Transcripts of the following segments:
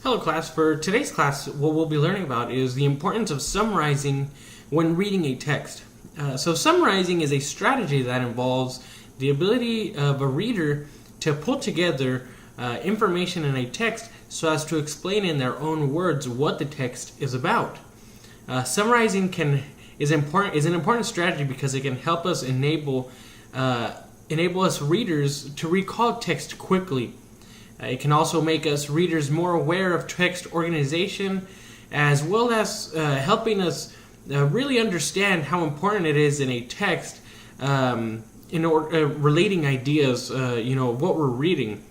Hello class, for today's class what we'll be learning about is the importance of summarizing when reading a text. So summarizing is a strategy that involves the ability of a reader to pull together information in a text so as to explain in their own words what the text is about. Summarizing is an important strategy because it can help us enable us readers to recall text quickly. It can also make us readers more aware of text organization, as well as helping us really understand how important it is in a text relating ideas, what we're reading.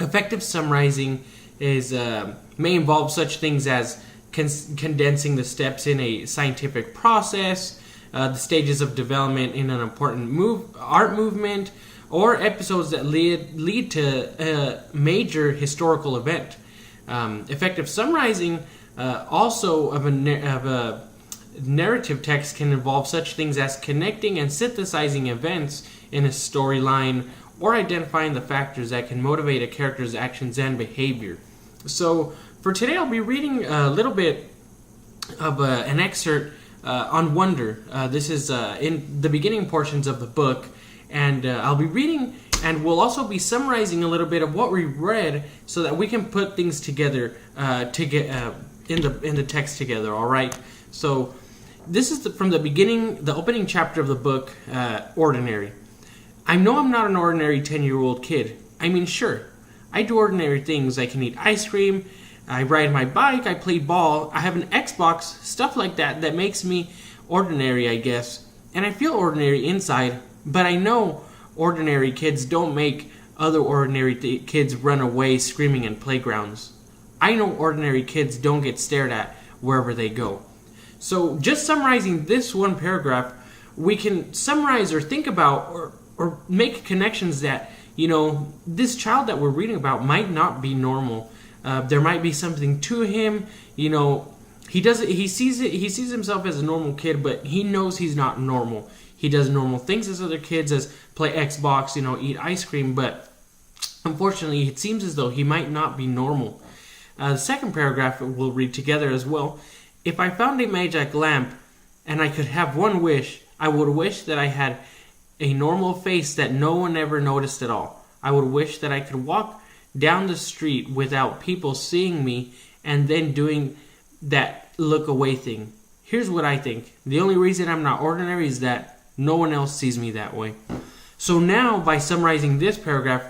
Effective summarizing may involve such things as condensing the steps in a scientific process, the stages of development in an important art movement, or episodes that lead to a major historical event. Effective summarizing also of a narrative text can involve such things as connecting and synthesizing events in a storyline, or identifying the factors that can motivate a character's actions and behavior. So for today I'll be reading a little bit of an excerpt on wonder. This is in the beginning portions of the book, and I'll be reading, and we'll also be summarizing a little bit of what we read so that we can put things together to get in the text together. All right. So this is from the beginning, the opening chapter of the book, Ordinary. I know I'm not an ordinary 10-year-old kid. I mean, sure, I do ordinary things. I can eat ice cream, I ride my bike, I play ball, I have an Xbox, stuff like that makes me ordinary, I guess. And I feel ordinary inside, but I know ordinary kids don't make other ordinary kids run away screaming in playgrounds. I know ordinary kids don't get stared at wherever they go. So just summarizing this one paragraph, we can summarize or think about or make connections that, this child that we're reading about might not be normal. There might be something to him. He sees himself as a normal kid, but he knows he's not normal. He does normal things as other kids, as play Xbox, eat ice cream, but unfortunately it seems as though he might not be normal. The second paragraph we'll read together as well. If I found a magic lamp and I could have one wish, I would wish that I had a normal face that no one ever noticed at all. I would wish that I could walk down the street without people seeing me and then doing that look away thing. Here's what I think. The only reason I'm not ordinary is that no one else sees me that way. So now, by summarizing this paragraph,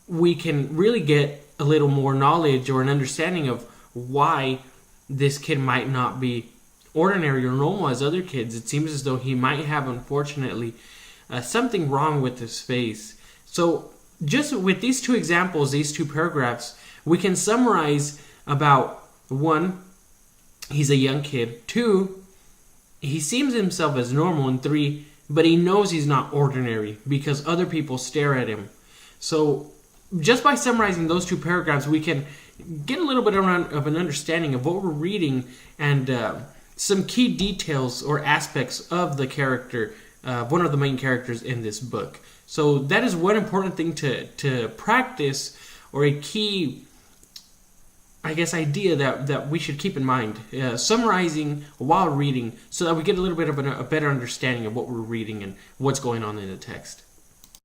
we can really get a little more knowledge or an understanding of why this kid might not be ordinary or normal as other kids. It seems as though he might have, unfortunately, something wrong with his face. So just with these two examples, these two paragraphs, we can summarize about 1, he's a young kid. 2, he sees himself as normal. And 3, but he knows he's not ordinary because other people stare at him. So just by summarizing those two paragraphs, we can get a little bit of an understanding of what we're reading and some key details or aspects of the character, one of the main characters in this book. So that is one important thing to practice, or a key, idea that we should keep in mind. Summarizing while reading so that we get a little bit of a better understanding of what we're reading and what's going on in the text.